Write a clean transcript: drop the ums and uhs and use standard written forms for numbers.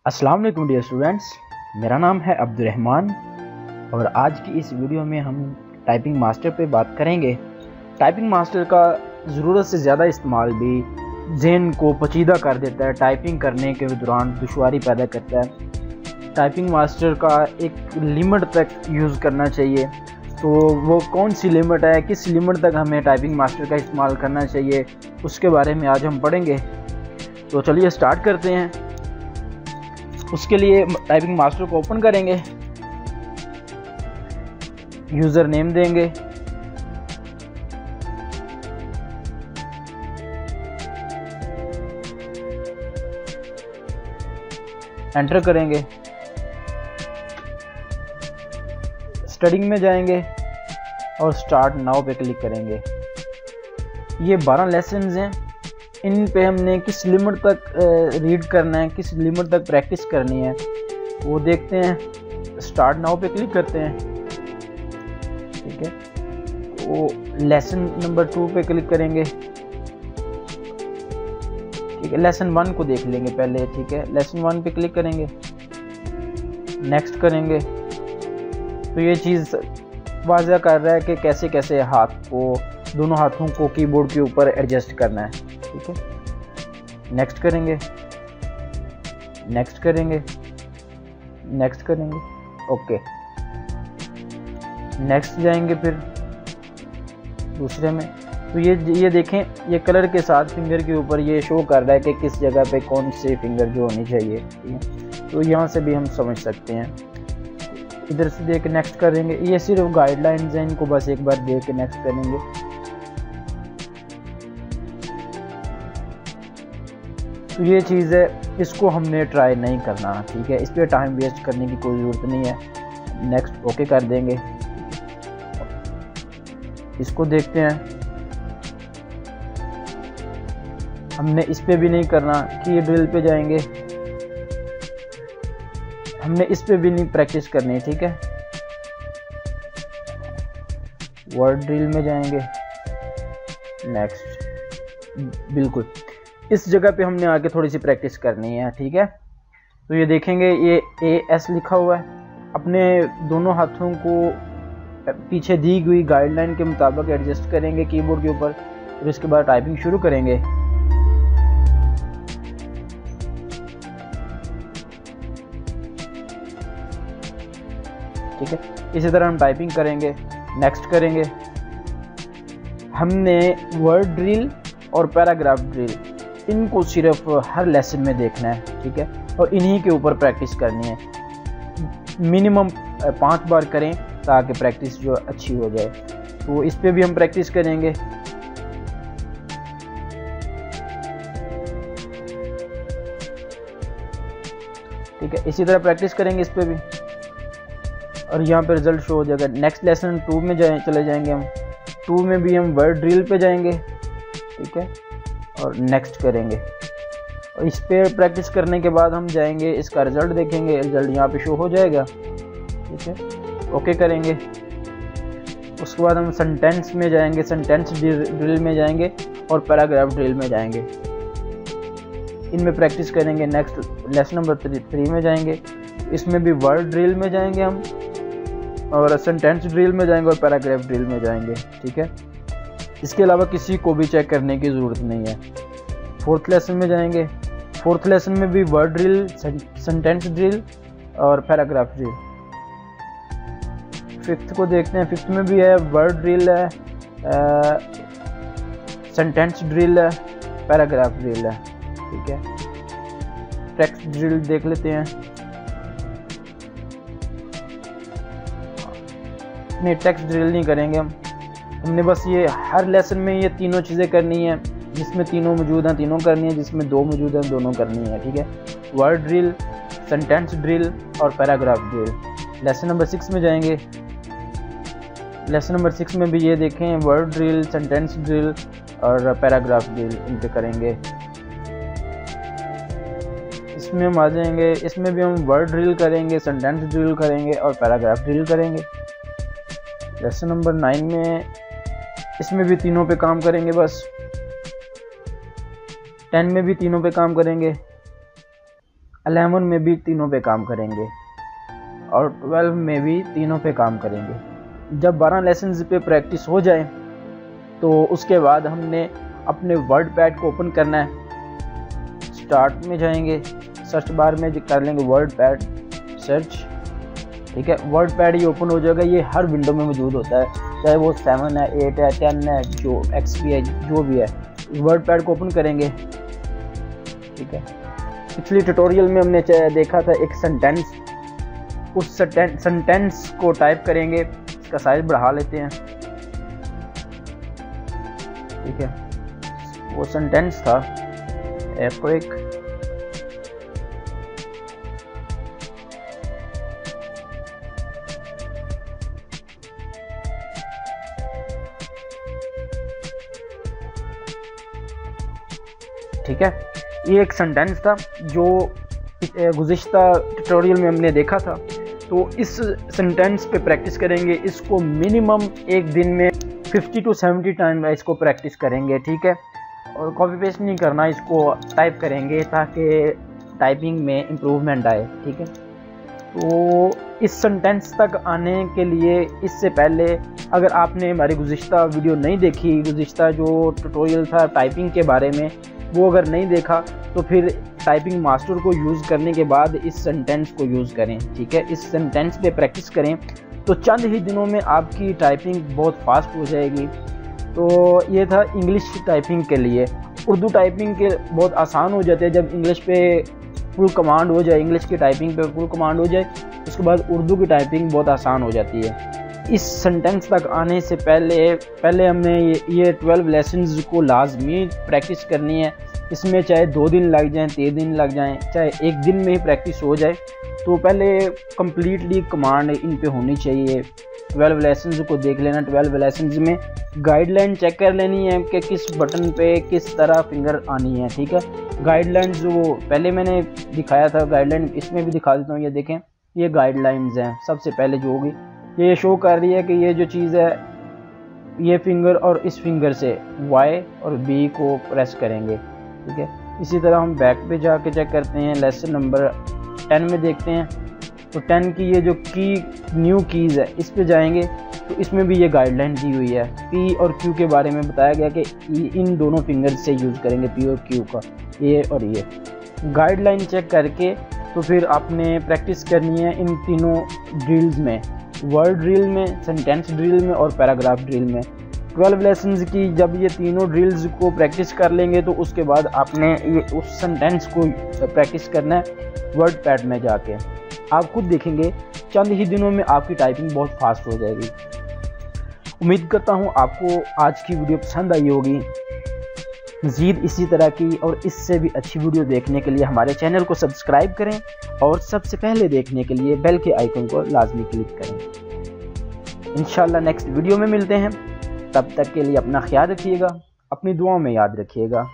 अस्सलाम वालेकुम dear students, मेरा नाम है अब्दुर्रहमान और आज की इस वीडियो में हम टाइपिंग मास्टर पे बात करेंगे। टाइपिंग मास्टर का ज़रूरत से ज़्यादा इस्तेमाल भी ज़हन को पेचीदा कर देता है, टाइपिंग करने के दौरान दुश्वारी पैदा करता है। टाइपिंग मास्टर का एक लिमिट तक यूज़ करना चाहिए, तो वो कौन सी लिमिट है, किस लिमिट तक हमें टाइपिंग मास्टर का इस्तेमाल करना चाहिए, उसके बारे में आज हम पढ़ेंगे। तो चलिए स्टार्ट करते हैं। उसके लिए टाइपिंग मास्टर को ओपन करेंगे, यूज़र नेम देंगे, एंटर करेंगे, स्टडिंग में जाएंगे और स्टार्ट नाउ पे क्लिक करेंगे। ये 12 लेसन्स हैं, इन पे हमने किस लिमिट तक रीड करना है, किस लिमिट तक प्रैक्टिस करनी है वो देखते हैं। स्टार्ट नाउ पे क्लिक करते हैं, ठीक है। तो लेसन नंबर 2 पे क्लिक करेंगे, ठीक है। लेसन 1 को देख लेंगे पहले, ठीक है। लेसन 1 पे क्लिक करेंगे, नेक्स्ट करेंगे। तो ये चीज़ वाज़ह कर रहा है कि कैसे कैसे हाथ को, दोनों हाथों को कीबोर्ड के ऊपर एडजस्ट करना है, ठीक है। नेक्स्ट करेंगे, नेक्स्ट करेंगे, नेक्स्ट करेंगे, ओके। नेक्स्ट जाएंगे फिर दूसरे में। तो ये देखें, ये कलर के साथ फिंगर के ऊपर ये शो कर रहा है कि किस जगह पे कौन से फिंगर जो होनी चाहिए, ठीक है। तो यहाँ से भी हम समझ सकते हैं। इधर से देख के नेक्स्ट करेंगे। ये सिर्फ गाइडलाइंस हैं, इनको बस एक बार देख के नेक्स्ट करेंगे। तो ये चीज़ है, इसको हमने ट्राई नहीं करना, ठीक है। इस पर टाइम वेस्ट करने की कोई ज़रूरत नहीं है। नेक्स्ट ओके कर देंगे। इसको देखते हैं, हमने इस पे भी नहीं करना कि ड्रिल पे जाएंगे, हमने इस पे भी नहीं प्रैक्टिस करनी, ठीक है। वर्ड ड्रिल में जाएंगे, नेक्स्ट। बिल्कुल इस जगह पे हमने आके थोड़ी सी प्रैक्टिस करनी है, ठीक है। तो ये देखेंगे, ये AS लिखा हुआ है। अपने दोनों हाथों को पीछे दी हुई गाइडलाइन के मुताबिक एडजस्ट करेंगे कीबोर्ड के ऊपर, फिर इसके बाद टाइपिंग शुरू करेंगे। ठीक है, इसी तरह हम टाइपिंग करेंगे, नेक्स्ट करेंगे। हमने वर्ड ड्रिल और पैराग्राफ ड्रिल, इनको सिर्फ हर लेसन में देखना है, ठीक है, और इन्हीं के ऊपर प्रैक्टिस करनी है। मिनिमम 5 बार करें ताकि प्रैक्टिस जो अच्छी हो जाए। तो इस पे भी हम प्रैक्टिस करेंगे। ठीक है, इसी तरह प्रैक्टिस करेंगे इस पे भी, और यहाँ पे रिजल्ट शो हो जाएगा। नेक्स्ट लेसन 2 में चले जाएंगे हम। 2 में भी हम वर्ड ड्रिल पे जाएंगे, ठीक है, और नेक्स्ट करेंगे। और इस पे प्रैक्टिस करने के बाद हम जाएंगे, इसका रिजल्ट देखेंगे। रिजल्ट यहाँ पे शो हो जाएगा, ठीक है। ओके करेंगे। उसके बाद हम सेंटेंस में जाएंगे, सेंटेंस ड्रिल में जाएंगे और पैराग्राफ ड्रिल में जाएंगे, इनमें प्रैक्टिस करेंगे। नेक्स्ट लेसन नंबर 3 में जाएंगे, इसमें भी वर्ड ड्रिल में जाएंगे हम, और सेंटेंस ड्रिल में जाएंगे और पैराग्राफ ड्रिल में जाएंगे, ठीक है। इसके अलावा किसी को भी चेक करने की ज़रूरत नहीं है। 4th लेसन में जाएंगे। 4th लेसन में भी वर्ड ड्रिल, सेंटेंस ड्रिल और पैराग्राफ ड्रिल। 5th को देखते हैं। 5th में भी है, वर्ड ड्रिल है, सेंटेंस ड्रिल है, पैराग्राफ ड्रिल है, ठीक है। टेक्स्ट ड्रिल देख लेते हैं। नहीं, टेक्स्ट ड्रिल नहीं करेंगे हमने बस ये हर लेसन में ये तीनों चीज़ें करनी है। जिसमें तीनों मौजूद हैं तीनों करनी है, जिसमें 2 मौजूद हैं दोनों करनी है, ठीक है। वर्ड ड्रिल, सेंटेंस ड्रिल और पैराग्राफ ड्रिल। लेसन नंबर 6 में जाएंगे। लेसन नंबर 6 में भी ये देखें, वर्ड ड्रिल, सेंटेंस ड्रिल और पैराग्राफ ड्रिल, इन पे करेंगे। इसमें हम आ जाएंगे, इसमें भी हम वर्ड ड्रिल करेंगे, सेंटेंस ड्रिल करेंगे और पैराग्राफ ड्रिल करेंगे। लेसन नंबर 9 में इसमें भी तीनों पे काम करेंगे बस। 10 में भी तीनों पे काम करेंगे। 11 में भी तीनों पे काम करेंगे और 12 में भी तीनों पे काम करेंगे। जब 12 लेसन पे प्रैक्टिस हो जाए तो उसके बाद हमने अपने वर्ड पैड को ओपन करना है। स्टार्ट में जाएंगे, सर्च बार में कर लेंगे वर्ड पैड सर्च, ठीक है। वर्ड पैड ये ओपन हो जाएगा। ये हर विंडो में मौजूद होता है, चाहे वो 7 है, 8 है, 10 है, जो XP है, जो भी है। वर्ड पैड को ओपन करेंगे, ठीक है। पिछली ट्यूटोरियल में हमने देखा था एक सेंटेंस, उस सेंटेंस को टाइप करेंगे। इसका साइज बढ़ा लेते हैं, ठीक है। वो सेंटेंस था एपिक, ठीक है। ये एक सेंटेंस था जो गुज़िश्ता ट्यूटोरियल में हमने देखा था। तो इस सेंटेंस पे प्रैक्टिस करेंगे। इसको मिनिमम एक दिन में 50 to 70 टाइम इसको प्रैक्टिस करेंगे, ठीक है। और कॉपी पेस्ट नहीं करना, इसको टाइप करेंगे ताकि टाइपिंग में इम्प्रूवमेंट आए, ठीक है। तो इस सेंटेंस तक आने के लिए इससे पहले अगर आपने हमारी गुज़िश्ता वीडियो नहीं देखी, गुज़िश्ता जो ट्यूटोरियल था टाइपिंग के बारे में, वो अगर नहीं देखा तो फिर टाइपिंग मास्टर को यूज़ करने के बाद इस सेंटेंस को यूज़ करें, ठीक है। इस सेंटेंस पे प्रैक्टिस करें तो चंद ही दिनों में आपकी टाइपिंग बहुत फास्ट हो जाएगी। तो ये था इंग्लिश टाइपिंग के लिए। उर्दू टाइपिंग के बहुत आसान हो जाते हैं जब इंग्लिश पे फुल कमांड हो जाए, इंग्लिश की टाइपिंग पे फुल कमांड हो जाए, उसके बाद उर्दू की टाइपिंग बहुत आसान हो जाती है। इस सेंटेंस तक आने से पहले हमने ये 12 लेसन्स को लाजमी प्रैक्टिस करनी है। इसमें चाहे 2 दिन लग जाएं, 3 दिन लग जाएं, चाहे एक दिन में ही प्रैक्टिस हो जाए, तो पहले कम्प्लीटली कमांड इन पे होनी चाहिए। 12 लेसन्स को देख लेना। 12 लेसन्स में गाइडलाइन चेक कर लेनी है कि किस बटन पे किस तरह फिंगर आनी है, ठीक है। गाइडलाइंस जो पहले मैंने दिखाया था, गाइडलाइन इसमें भी दिखा देता हूँ। ये देखें, ये गाइडलाइंस हैं। सबसे पहले जो होगी ये शो कर रही है कि ये जो चीज़ है, ये फिंगर और इस फिंगर से Y और B को प्रेस करेंगे, ठीक है। इसी तरह हम बैक पे जाके चेक करते हैं। लेसन नंबर 10 में देखते हैं तो 10 की ये जो न्यू कीज़ है, इस पे जाएंगे तो इसमें भी ये गाइडलाइन दी हुई है। P और Q के बारे में बताया गया कि इन दोनों फिंगर से यूज़ करेंगे, P और Q का, ये और ये। गाइडलाइन चेक करके तो फिर आपने प्रैक्टिस करनी है इन तीनों ड्रिल्स में, वर्ड ड्रिल में, सेंटेंस ड्रिल में और पैराग्राफ ड्रिल में। 12 लेसन्स की जब ये तीनों ड्रिल्स को प्रैक्टिस कर लेंगे तो उसके बाद आपने ये उस सेंटेंस को प्रैक्टिस करना है वर्ड पैड में जाके। आप खुद देखेंगे चंद ही दिनों में आपकी टाइपिंग बहुत फास्ट हो जाएगी। उम्मीद करता हूँ आपको आज की वीडियो पसंद आई होगी। मज़ीद इसी तरह की और इससे भी अच्छी वीडियो देखने के लिए हमारे चैनल को सब्सक्राइब करें और सबसे पहले देखने के लिए बेल के आइकन को लाजमी क्लिक करें। इंशाल्लाह नेक्स्ट वीडियो में मिलते हैं। तब तक के लिए अपना ख्याल रखिएगा, अपनी दुआओं में याद रखिएगा।